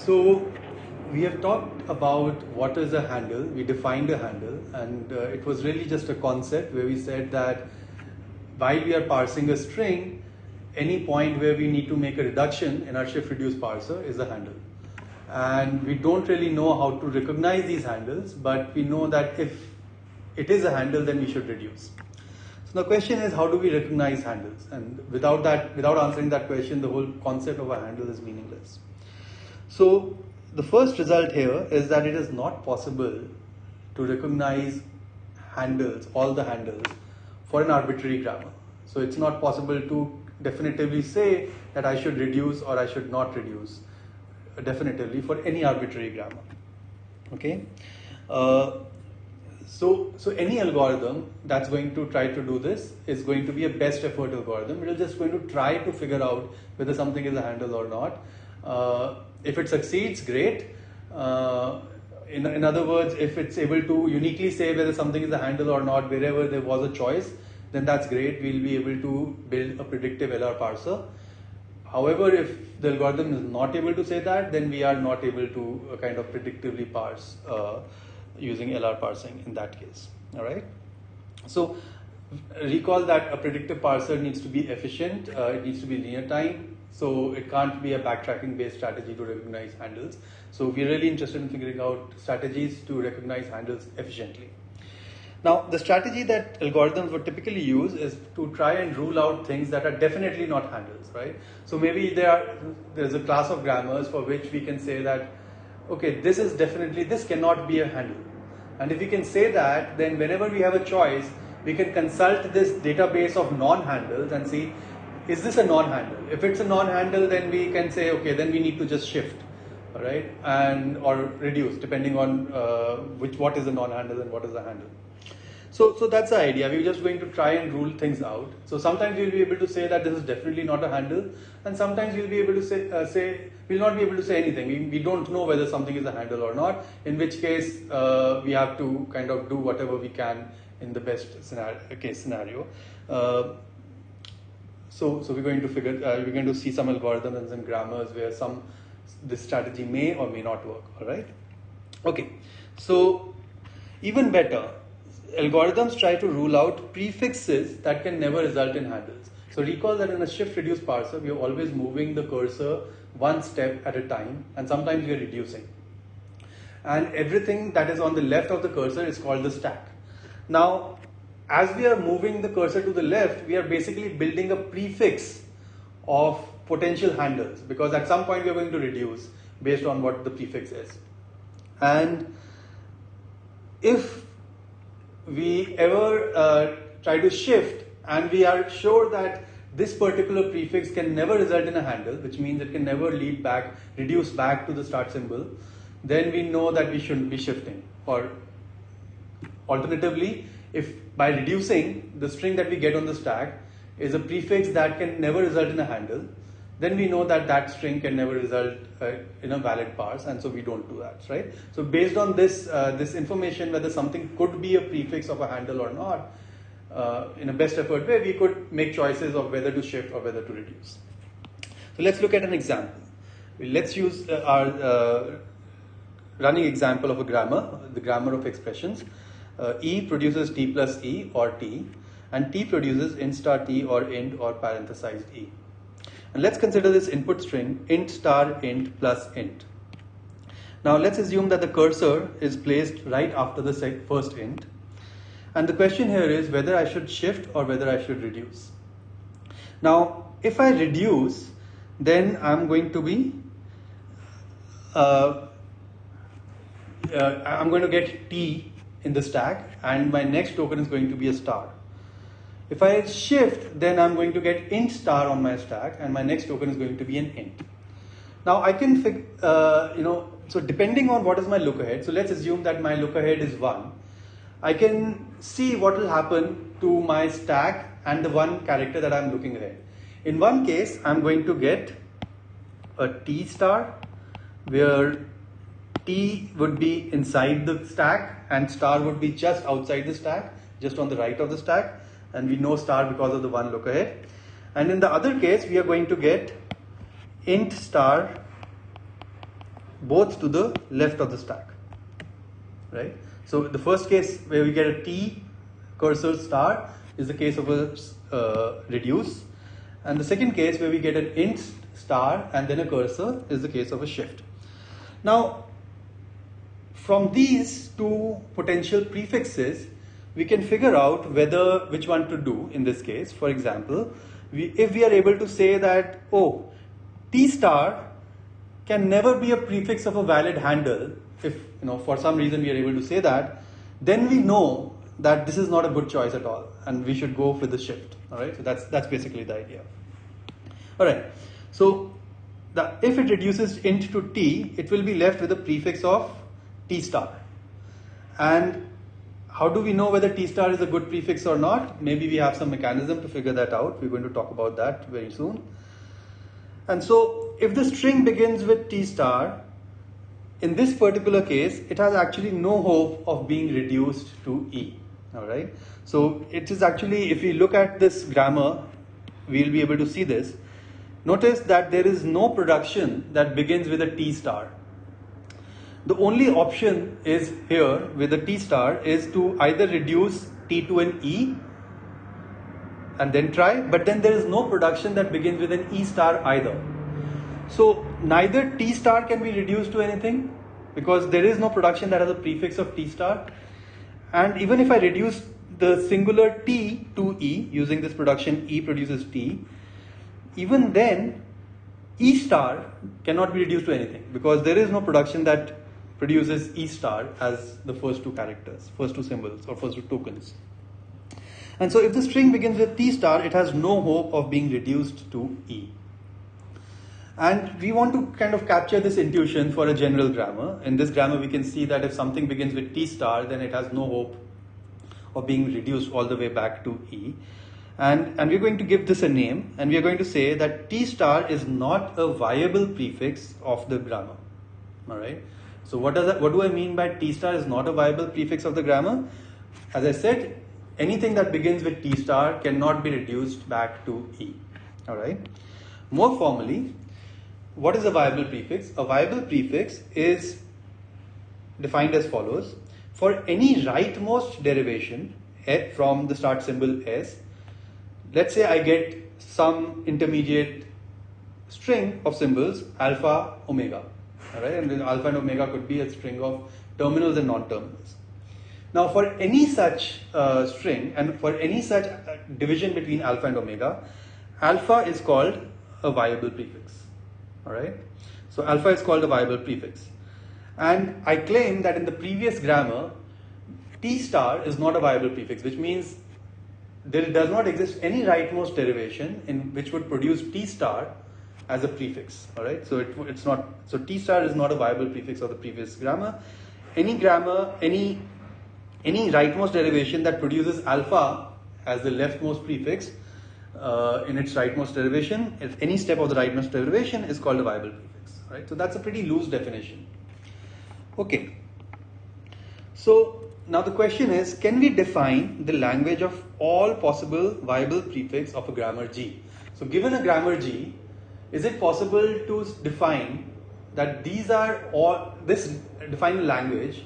So we have talked about what is a handle. We defined a handle, and it was really just a concept where we said that while we are parsing a string, any point where we need to make a reduction in our shift reduce parser is a handle. And we don't really know how to recognize these handles, but we know that if it is a handle, then we should reduce. So the question is, how do we recognize handles? And without answering that question, the whole concept of a handle is meaningless. So the first result here is that it is not possible to recognize handles, all the handles, for an arbitrary grammar. So it's not possible to definitively say that I should reduce or I should not reduce definitively for any arbitrary grammar. Okay. So any algorithm that's going to try to do this is going to be a best effort algorithm. It is just going to try to figure out whether something is a handle or not. If it succeeds, great. In other words, if it's able to uniquely say whether something is a handle or not wherever there was a choice, then that's great. We'll be able to build a predictive LR parser. However, if the algorithm is not able to say that, then we are not able to kind of predictively parse using LR parsing in that case. All right. So recall that a predictive parser needs to be efficient. It needs to be linear time. So it can't be a backtracking based strategy to recognize handles. So we're really interested in figuring out strategies to recognize handles efficiently. Now, the strategy that algorithms would typically use is to try and rule out things that are definitely not handles, right? So maybe there's a class of grammars for which we can say that, okay, this cannot be a handle. And if we can say that, then whenever we have a choice, we can consult this database of non-handles and see, is this a non-handle? If it's a non-handle, then we can say, okay, then we need to just shift, all right, or reduce, depending on what is a non-handle and what is a handle. So that's the idea. We're just going to try and rule things out. So sometimes we'll be able to say that this is definitely not a handle, and sometimes we'll be able to say we'll not be able to say anything. We don't know whether something is a handle or not. In which case, we have to kind of do whatever we can in the best case scenario. So we're going to see some algorithms and grammars where this strategy may or may not work. All right. Okay. So even better, algorithms try to rule out prefixes that can never result in handles. So recall that in a shift reduce parser, we are always moving the cursor one step at a time, and sometimes we are reducing. And everything that is on the left of the cursor is called the stack. Now, as we are moving the cursor to the left, we are basically building a prefix of potential handles, because at some point we are going to reduce based on what the prefix is. And if we ever try to shift and we are sure that this particular prefix can never result in a handle, which means it can never reduce back to the start symbol, then we know that we shouldn't be shifting. Or alternatively, if by reducing, the string that we get on the stack is a prefix that can never result in a handle, then we know that that string can never result in a valid parse, and so we don't do that, right? So based on this information, whether something could be a prefix of a handle or not, in a best effort way, we could make choices of whether to shift or whether to reduce. So let's look at an example. Let's use our running example of a grammar, the grammar of expressions. E produces t plus e or t, and t produces int star t or int or parenthesized e. And let's consider this input string int star int plus int. Now let's assume that the cursor is placed right after the first int. And the question here is whether I should shift or whether I should reduce. Now, if I reduce, then I'm going to be, I'm going to get t in the stack, and my next token is going to be a star. If I shift, then I'm going to get int star on my stack, and my next token is going to be an int. Now I can so depending on what is my look ahead, so let's assume that my look ahead is 1. I can see what will happen to my stack and the one character that I'm looking ahead. In one case, I'm going to get a t star, where t would be inside the stack and star would be just outside the stack, just on the right of the stack. And we know star because of the one look ahead. And in the other case, we are going to get int star both to the left of the stack, right? So the first case where we get a T cursor star is the case of a reduce, and the second case where we get an int star and then a cursor is the case of a shift. Now, from these two potential prefixes, we can figure out which one to do in this case. For example, if we are able to say that, oh, T star can never be a prefix of a valid handle, if for some reason we are able to say that, then we know that this is not a good choice at all and we should go with the shift. All right, so that's basically the idea. All right, so if it reduces int to T, it will be left with a prefix of T star. And how do we know whether T star is a good prefix or not? Maybe we have some mechanism to figure that out. We're going to talk about that very soon. And so if the string begins with T star, in this particular case, it has actually no hope of being reduced to E. All right. So it is actually, if we look at this grammar, we'll be able to see this. Notice that there is no production that begins with a T star. The only option is here with the T star is to either reduce T to an E and then try, but then there is no production that begins with an E star either. So neither T star can be reduced to anything because there is no production that has a prefix of T star. And even if I reduce the singular T to E using this production E produces T, even then E star cannot be reduced to anything because there is no production that produces E star as the first two characters, first two symbols or first two tokens. And so if the string begins with T star, it has no hope of being reduced to E. And we want to kind of capture this intuition for a general grammar. In this grammar, we can see that if something begins with T star, then it has no hope of being reduced all the way back to E. And we're going to give this a name, and we are going to say that T star is not a viable prefix of the grammar. All right. So what do I mean by T star is not a viable prefix of the grammar? As I said, anything that begins with T star cannot be reduced back to E. All right. More formally, what is a viable prefix? A viable prefix is defined as follows. For any rightmost derivation from the start symbol S, let's say I get some intermediate string of symbols alpha, omega. All right, and then alpha and omega could be a string of terminals and non-terminals. Now, for any such string and for any such division between alpha and omega, alpha is called a viable prefix. All right, so alpha is called a viable prefix. And I claim that in the previous grammar, T star is not a viable prefix, which means there does not exist any rightmost derivation in which would produce T star as a prefix. All right, so it's not. So T star is not a viable prefix of the previous grammar. Any grammar, any rightmost derivation that produces alpha as the leftmost prefix in its rightmost derivation, if any step of the rightmost derivation is called a viable prefix. Right, so that's a pretty loose definition. Okay. So now the question is, can we define the language of all possible viable prefix of a grammar G? So given a grammar G, is it possible to define that define a language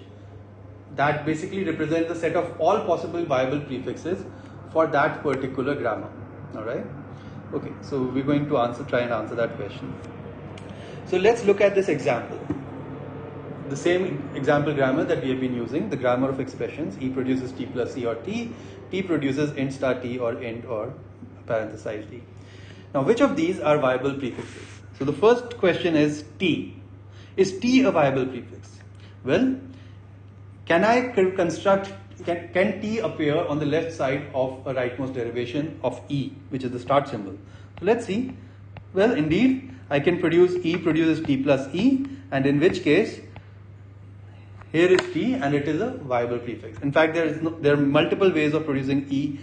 that basically represents the set of all possible viable prefixes for that particular grammar? All right. Okay. So we're going to try and answer that question. So let's look at this example. The same example grammar that we have been using, the grammar of expressions. E produces T plus E or T. T produces int star T or int or parenthesized E. Now, which of these are viable prefixes? So the first question is T. Is T a viable prefix? Well, can T appear on the left side of a rightmost derivation of E, which is the start symbol? So let's see. Well, indeed, I can produce E produces T plus E, and in which case, here is T and it is a viable prefix. In fact, there are multiple ways of producing T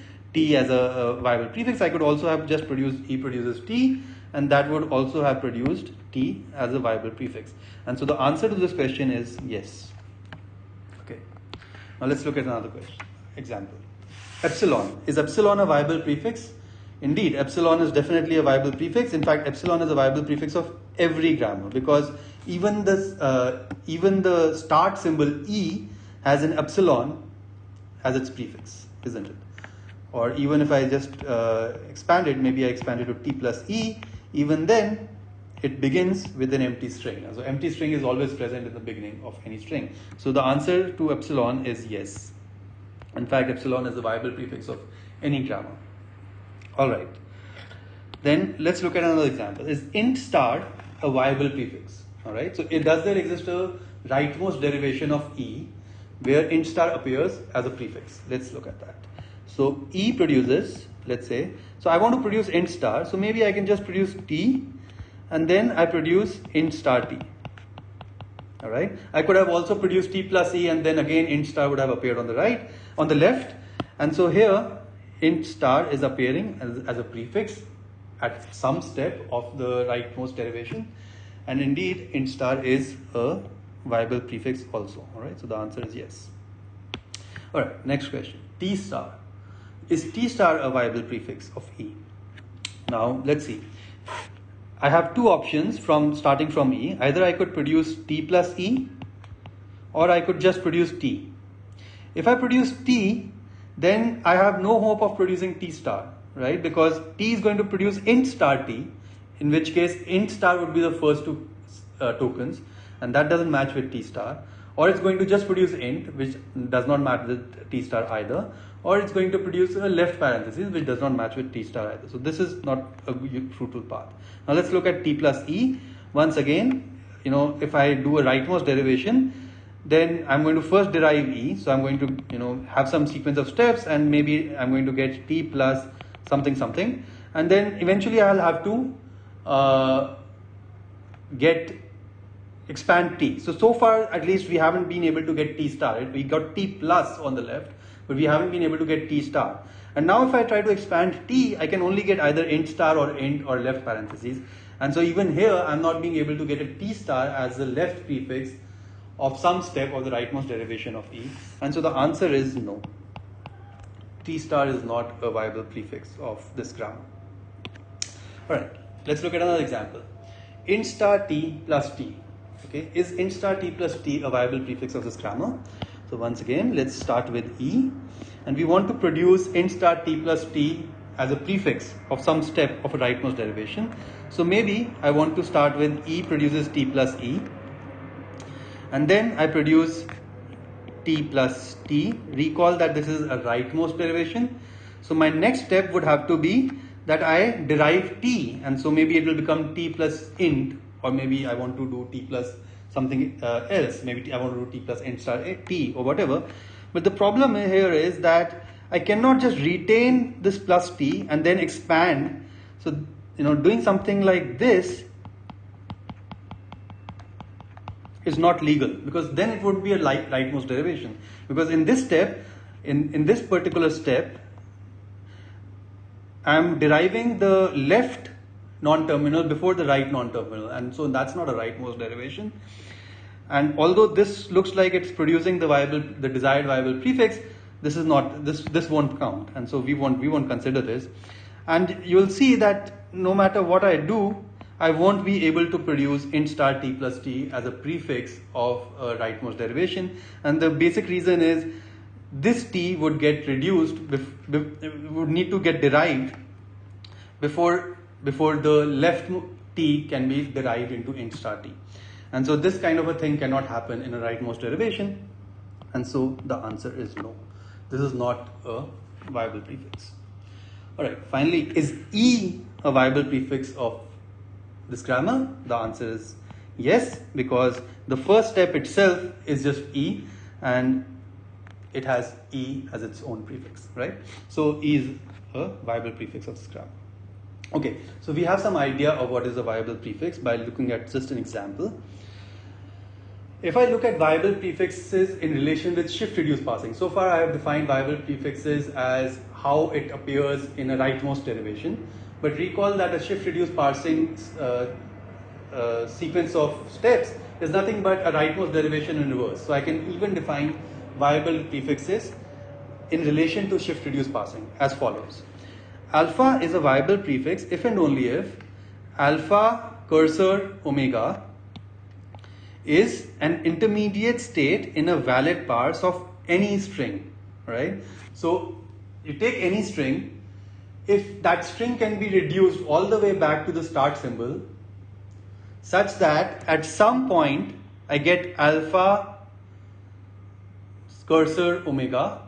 as a viable prefix. I could also have just produced E produces T, and that would also have produced T as a viable prefix. And so the answer to this question is yes. Okay. Now let's look at another question. Example. Epsilon. Is epsilon a viable prefix? Indeed, epsilon is definitely a viable prefix. In fact, epsilon is a viable prefix of every grammar because even the start symbol E has an epsilon as its prefix, isn't it? Or even if I just expand it, maybe I expand it to T plus E, even then it begins with an empty string. So empty string is always present in the beginning of any string. So the answer to epsilon is yes. In fact, epsilon is a viable prefix of any grammar. All right. Then let's look at another example. Is int star a viable prefix? All right. So does there exist a rightmost derivation of E where int star appears as a prefix? Let's look at that. So E produces, let's say, so I want to produce int star. So maybe I can just produce T and then I produce int star T. All right. I could have also produced T plus E and then again int star would have appeared on the left. And so here int star is appearing as a prefix at some step of the rightmost derivation. And indeed int star is a viable prefix also. All right. So the answer is yes. All right. Next question. T star. Is T star a viable prefix of E? Now let's see. I have two options starting from E. Either I could produce T plus E or I could just produce T. If I produce T, then I have no hope of producing T star, right? Because T is going to produce int star T, in which case int star would be the first two tokens, and that doesn't match with T star. Or it's going to just produce int, which does not match with T star either. Or it's going to produce a left parenthesis, which does not match with T star either. So this is not a fruitful path. Now let's look at T plus E. Once again, if I do a rightmost derivation, then I'm going to first derive E. So I'm going to, have some sequence of steps, and maybe I'm going to get T plus something something. And then eventually I'll have to expand T. So far at least we haven't been able to get T star. We got T plus on the left, but we haven't been able to get T star. And now if I try to expand T, I can only get either int star or int or left parentheses. And so even here, I'm not being able to get a T star as the left prefix of some step of the rightmost derivation of E. And so the answer is no. T star is not a viable prefix of this grammar. All right, let's look at another example. Int star T plus T. Okay, is int star T plus T a viable prefix of this grammar? So once again, let's start with E, and we want to produce int star T plus T as a prefix of some step of a rightmost derivation. So maybe I want to start with E produces T plus E, and then I produce T plus T. Recall that this is a rightmost derivation. So my next step would have to be that I derive T, and so maybe it will become T plus int, or maybe I want to do T plus something else, maybe I want to do T plus int star T or whatever. But the problem here is that I cannot just retain this plus T and then expand. So, doing something like this is not legal, because then it would be a rightmost derivation. Because in this step, in this particular step, I'm deriving the left non-terminal before the right non-terminal, and so that's not a rightmost derivation. And although this looks like it's producing the desired viable prefix, this is not, this won't count, and so we won't consider this. And you'll see that no matter what I do, I won't be able to produce int star T plus T as a prefix of a rightmost derivation. And the basic reason is this T would get reduced, would need to get derived before the left T can be derived into int star T. And so this kind of a thing cannot happen in a rightmost derivation. And so the answer is no. This is not a viable prefix. All right, finally, is E a viable prefix of this grammar? The answer is yes, because the first step itself is just E, and it has E as its own prefix, right? So E is a viable prefix of this grammar. Okay, so we have some idea of what is a viable prefix by looking at just an example. If I look at viable prefixes in relation with shift-reduce parsing, so far I have defined viable prefixes as how it appears in a rightmost derivation. But recall that a shift-reduce parsing sequence of steps is nothing but a rightmost derivation in reverse. So I can even define viable prefixes in relation to shift-reduce parsing as follows. Alpha is a viable prefix if and only if alpha cursor omega is an intermediate state in a valid parse of any string, right? So you take any string, if that string can be reduced all the way back to the start symbol, such that at some point I get alpha cursor omega,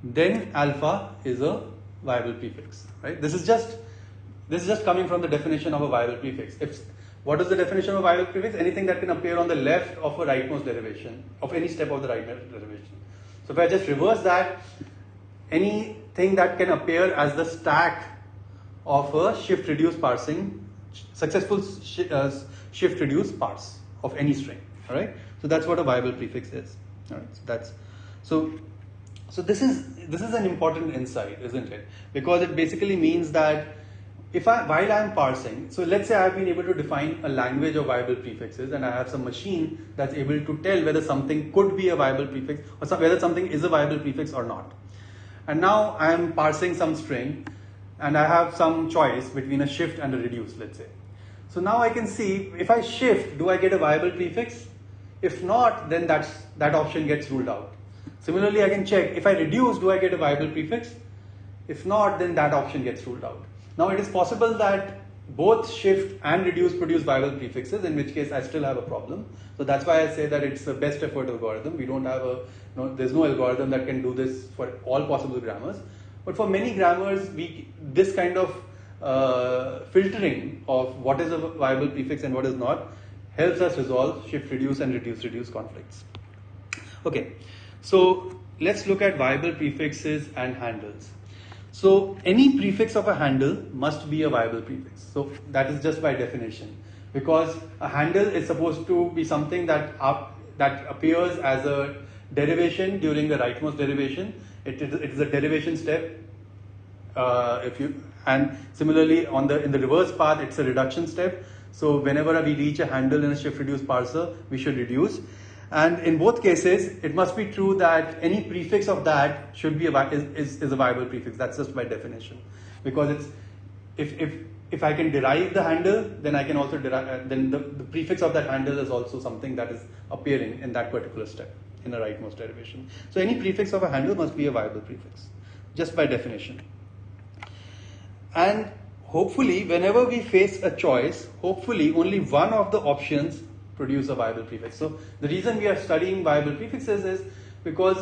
then alpha is a viable prefix, right? This is just coming from the definition of a viable prefix. What is the definition of a viable prefix? Anything that can appear on the left of a rightmost derivation, of any step of the rightmost derivation. So if I just reverse that, anything that can appear as the stack of a shift reduce parsing, successful shift reduce parse of any string, all right? So that's what a viable prefix is, all right? So this is an important insight, isn't it? Because it basically means that while I'm parsing, so let's say I've been able to define a language of viable prefixes, and I have some machine that's able to tell whether something could be a viable prefix or whether something is a viable prefix or not. And now I'm parsing some string, and I have some choice between a shift and a reduce, let's say. So now I can see, if I shift, do I get a viable prefix? If not, then that option gets ruled out. Similarly, I can check, if I reduce, do I get a viable prefix? If not, then that option gets ruled out. Now it is possible that both shift and reduce produce viable prefixes, in which case I still have a problem. So that's why I say that it's the best effort algorithm. We don't have there's no algorithm that can do this for all possible grammars. But for many grammars, this kind of filtering of what is a viable prefix and what is not helps us resolve shift reduce and reduce conflicts. Okay, so let's look at viable prefixes and handles. So any prefix of a handle must be a viable prefix. So that is just by definition, because a handle is supposed to be something that appears as a derivation during the rightmost derivation. It is a derivation step. And similarly in the reverse path, it's a reduction step. So whenever we reach a handle in a shift reduce parser, we should reduce. And in both cases, it must be true that any prefix of that should be is a viable prefix. That's just by definition, because if I can derive the handle, then I can also derive. Then the prefix of that handle is also something that is appearing in that particular step in a rightmost derivation. So any prefix of a handle must be a viable prefix, just by definition. And hopefully, whenever we face a choice, hopefully only one of the options produce a viable prefix. So the reason we are studying viable prefixes is because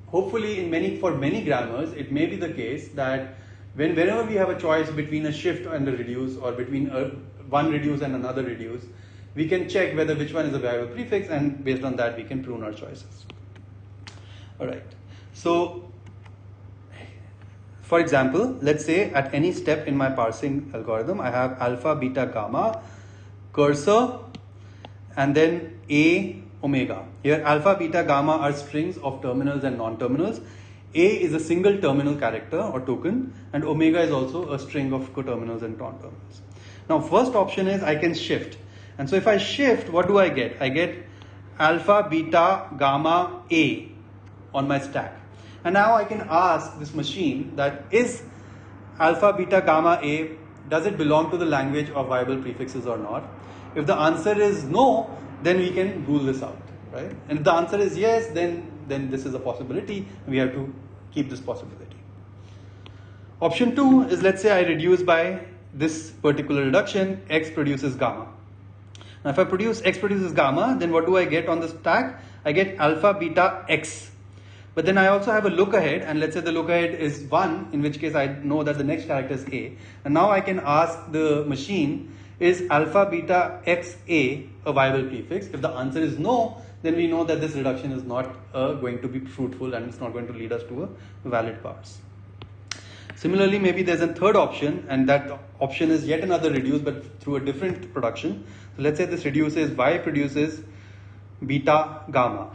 hopefully for many grammars, it may be the case that whenever we have a choice between a shift and a reduce, or between one reduce and another reduce, we can check whether which one is a viable prefix, and based on that we can prune our choices. All right. So for example, let's say at any step in my parsing algorithm, I have alpha, beta, gamma, cursor, and then A, omega. Here alpha, beta, gamma are strings of terminals and non-terminals. A is a single terminal character or token, and omega is also a string of coterminals and non-terminals. Now first option is I can shift. And so if I shift, what do I get? I get alpha, beta, gamma, A on my stack. And now I can ask this machine that is alpha, beta, gamma, A, does it belong to the language of viable prefixes or not? If the answer is no, then we can rule this out, right? And if the answer is yes, then this is a possibility. We have to keep this possibility. Option 2 is, let's say I reduce by this particular reduction, x produces gamma. Now if I produce x produces gamma, then what do I get on the stack? I get alpha, beta, x. But then I also have a look ahead, and let's say the look ahead is 1, in which case I know that the next character is A. And now I can ask the machine, is alpha, beta, x, A a viable prefix? If the answer is no, then we know that this reduction is not going to be fruitful, and it's not going to lead us to a valid parse. Similarly, maybe there's a third option, and that option is yet another reduce, but through a different production. So let's say this reduce is y produces beta, gamma.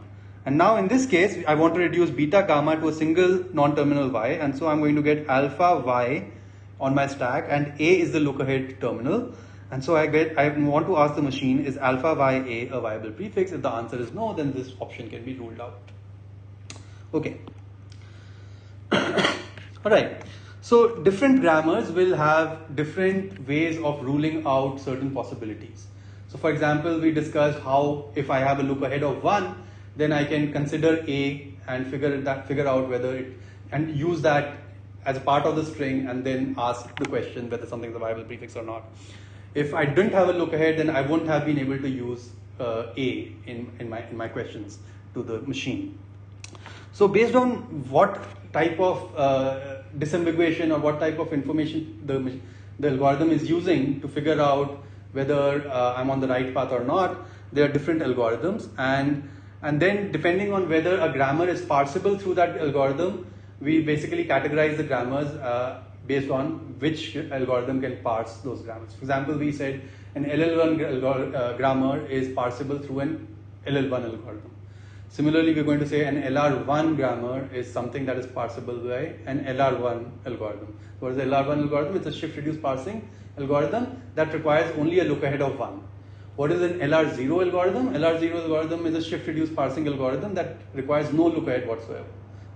And now in this case, I want to reduce beta, gamma to a single non-terminal y, and so I'm going to get alpha, y on my stack, and A is the look ahead terminal. And so I want to ask the machine, is alpha, y, A a viable prefix? If the answer is no, then this option can be ruled out. Okay. All right. So different grammars will have different ways of ruling out certain possibilities. So for example, we discussed how if I have a look ahead of 1, then I can consider A and figure out whether it, and use that as a part of the string and then ask the question whether something is a viable prefix or not. If I didn't have a look ahead, then I wouldn't have been able to use A in my questions to the machine. So based on what type of disambiguation or what type of information the algorithm is using to figure out whether I'm on the right path or not, there are different algorithms, and then depending on whether a grammar is parsable through that algorithm, we basically categorize the grammars based on which algorithm can parse those grammars. For example, we said an LL1 grammar is parsable through an LL1 algorithm. Similarly, we're going to say an LR1 grammar is something that is parsable by an LR1 algorithm. What is the LR1 algorithm? It's a shift-reduce parsing algorithm that requires only a look ahead of 1. What is an LR0 algorithm? LR0 algorithm is a shift-reduce parsing algorithm that requires no look ahead whatsoever.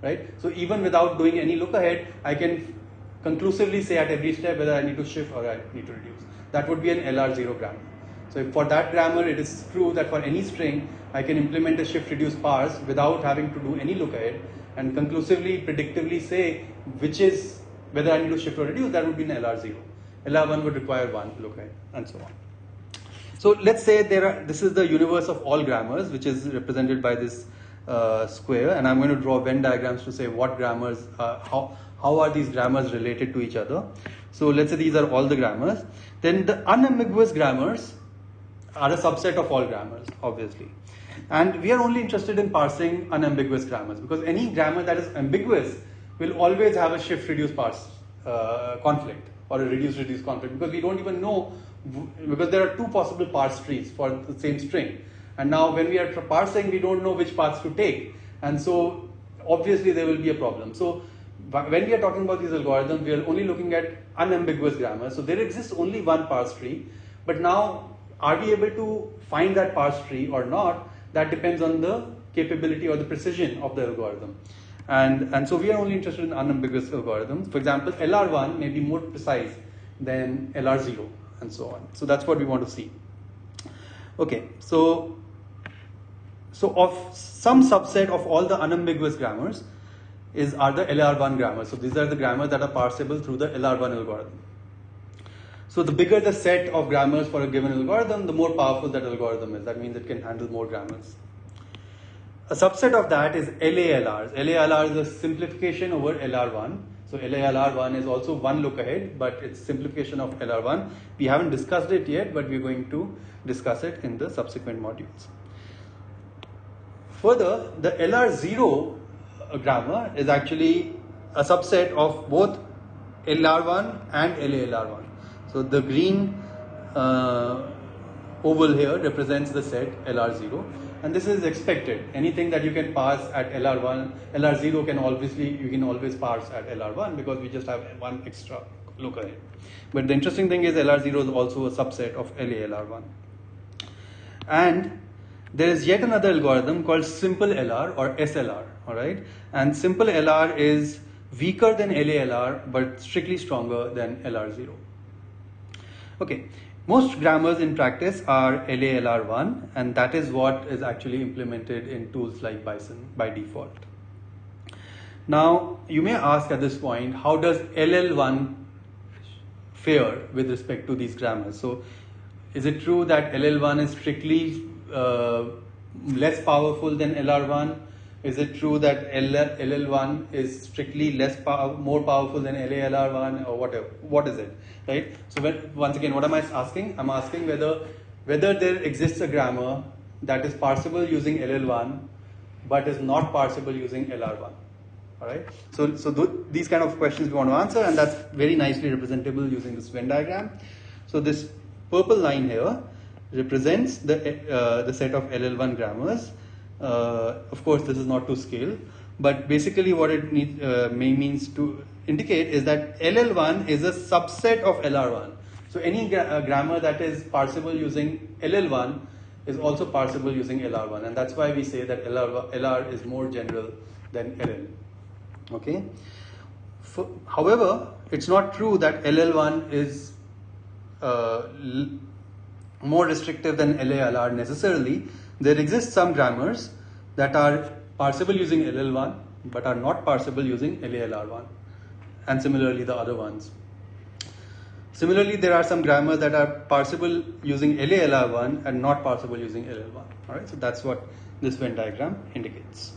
Right? So even without doing any look ahead, I can conclusively say at every step whether I need to shift or I need to reduce. That would be an LR0 grammar. So if for that grammar, it is true that for any string, I can implement a shift reduce parse without having to do any look ahead and conclusively, predictively say which is whether I need to shift or reduce. That would be an LR0. LR1 would require 1 look ahead, and so on. So let's say this is the universe of all grammars, which is represented by this square, and I'm going to draw Venn diagrams to say what grammars, how are these grammars related to each other. So let's say these are all the grammars. Then the unambiguous grammars are a subset of all grammars, obviously. And we are only interested in parsing unambiguous grammars, because any grammar that is ambiguous will always have a shift-reduce parse conflict or a reduce-reduce conflict, because we don't even know, because there are 2 possible parse trees for the same string. And now when we are parsing, we don't know which paths to take. And so obviously there will be a problem. So when we are talking about these algorithms, we are only looking at unambiguous grammar. So there exists only one parse tree. But now, are we able to find that parse tree or not? That depends on the capability or the precision of the algorithm. And so we are only interested in unambiguous algorithms. For example, LR1 may be more precise than LR0 and so on. So that's what we want to see. Okay, so of some subset of all the unambiguous grammars are the LR1 grammars. So these are the grammars that are parsable through the LR1 algorithm. So the bigger the set of grammars for a given algorithm, the more powerful that algorithm is. That means it can handle more grammars. A subset of that is LALRs. LALR is a simplification over LR1. So LALR1 is also one look ahead, but it's simplification of LR1. We haven't discussed it yet, but we're going to discuss it in the subsequent modules. Further, the LR0 grammar is actually a subset of both LR1 and LALR1. So the green oval here represents the set LR0, and this is expected. Anything that you can parse at LR1, LR0 you can always parse at LR1 because we just have one extra look ahead. But the interesting thing is LR0 is also a subset of LALR1. And there is yet another algorithm called simple LR or SLR, all right? And simple LR is weaker than LALR but strictly stronger than LR0. Okay, most grammars in practice are LALR1, and that is what is actually implemented in tools like Bison by default. Now, you may ask at this point, how does LL1 fare with respect to these grammars? So, is it true that LL1 is strictly less powerful than LR1? Is it true that LL1 is strictly more powerful than LALR1 or whatever? What is it, right? So once again, what am I asking? I'm asking whether there exists a grammar that is parsable using LL1 but is not parsable using LR1. All right. So these kind of questions we want to answer, and that's very nicely representable using this Venn diagram. So this purple line here represents the set of LL1 grammars. Of course, this is not to scale, but basically what it means to indicate is that LL1 is a subset of LR1. So any grammar that is parsable using LL1 is also parsable using LR1, and that's why we say that LR is more general than LL. Okay. However, it's not true that LL1 is more restrictive than LALR necessarily. There exist some grammars that are parsable using LL1 but are not parsable using LALR1, and similarly the other ones. Similarly, there are some grammars that are parsable using LALR1 and not parsable using LL1. Alright, so that's what this Venn diagram indicates.